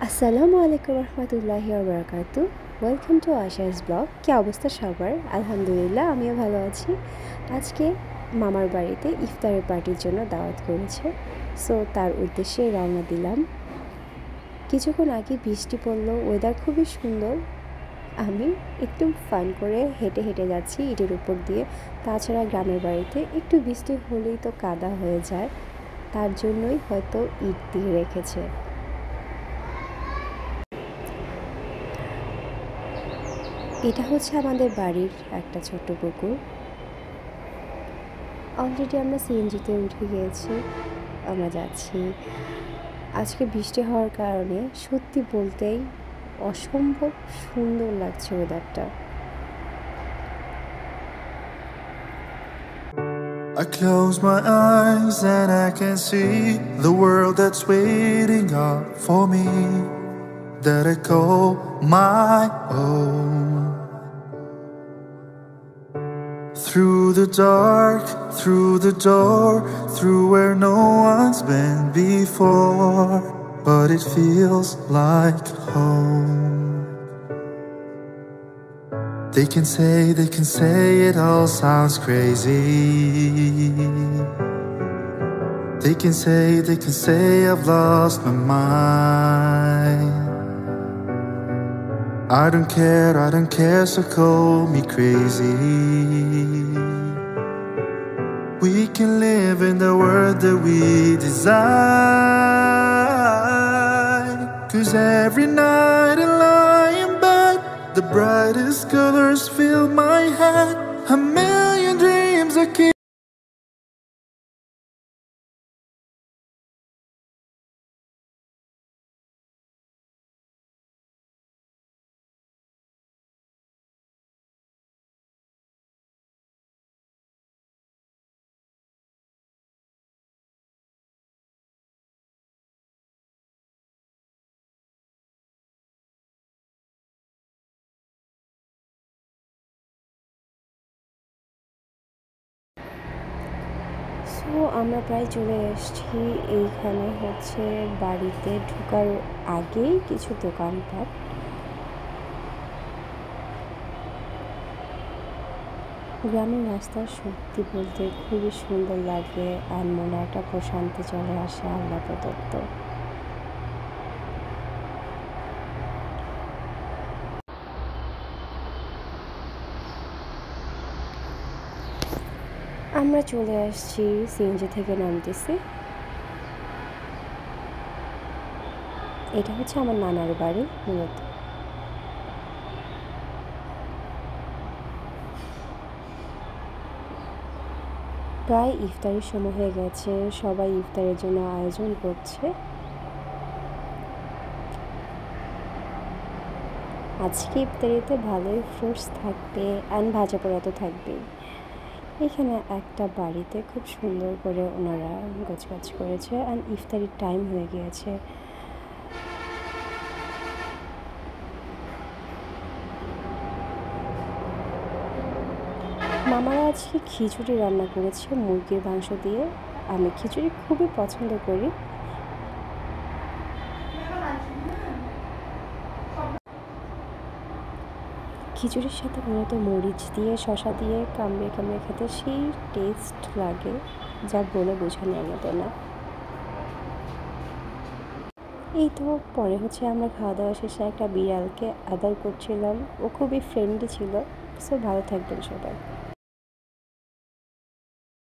আসসালামু আলাইকুম রহমতুল্লাহি ওয়া বারাকাতু। Welcome to Asha's blog. কী অবস্থা সবার? আলহামদুলিল্লাহ, আমিও ভালো আছি। আজকে মামার বাড়িতে ইফতারের পার্টির জন্য দাওয়াত করেছে, সো তার উদ্দেশ্যে রওনা দিলাম। কিছুক্ষণ আগে বৃষ্টি পড়লো, ওয়েদার খুবই সুন্দর। আমি একটু ফান করে হেঁটে হেঁটে যাচ্ছি ইটের উপর দিয়ে। তাছাড়া গ্রামের বাড়িতে একটু বৃষ্টি হলেই তো কাদা হয়ে যায়, তার জন্যই হয়তো ইট দিয়ে রেখেছে। এটা হচ্ছে আমাদের বাড়ির একটা ছোট্ট পুকুর। অলরেডি আমরা সিএনজিতে উঠে গিয়েছি, আমরা যাচ্ছি। আজকে বৃষ্টি হওয়ার কারণে সত্যি বলতেই অসম্ভব সুন্দর লাগছে ওয়েদারটা। I close my eyes and I can see the world that's waiting up for me, that I call my own. Through the dark, through the door, through where no one's been before, but it feels like home. They can say it all sounds crazy. They can say I've lost my mind. I don't care, so call me crazy. We can live in the world that we design. 'Cause every night I lie in bed, the brightest colors fill my head. A million dreams I keep. So আমরা প্রায় চলে এসেছি। এইখানে হচ্ছে বাড়িতে ঢোকার আগেই কিছু দোকানপাট। গ্রামের রাস্তা সত্যি বলতে খুবই সুন্দর লাগে, আর মনে একটা প্রশান্তি চলে আসে, আল্লাহ প্রদত্ত। আমরা চলে আসছি, সিএনজি থেকে নামতেছি। এটা হচ্ছে আমার নানার বাড়ি মূলত। প্রায় ইফতারের সময় হয়ে গেছে, সবাই ইফতারের জন্য আয়োজন করছে। আজকে ইফতারিতে ভালোই ফ্রুটস থাকবে, অ্যান্ড ভাজা পোড়া তো থাকবেই। এখানে একটা বাড়িতে খুব সুন্দর করে ওনারা গোছগাছ করেছে, অ্যান্ড ইফতারির টাইম হয়ে গিয়েছে। মামারা আজকে খিচুড়ি রান্না করেছে মুরগির মাংস দিয়ে। আমি খিচুড়ি খুবই পছন্দ করি। খিচুড়ির সাথে মূলত মরিচ দিয়ে, শসা দিয়ে কামড়ে কামড়ে খেতে সেই টেস্ট লাগে যা বলে বোঝানোর মতো না। এই তো পরে হচ্ছে আমরা খাওয়া দাওয়া শেষে একটা বিড়ালকে আদর করছিলাম, ও খুবই ফ্রেন্ডলি ছিল। সো ভালো থাকবেন সবাই।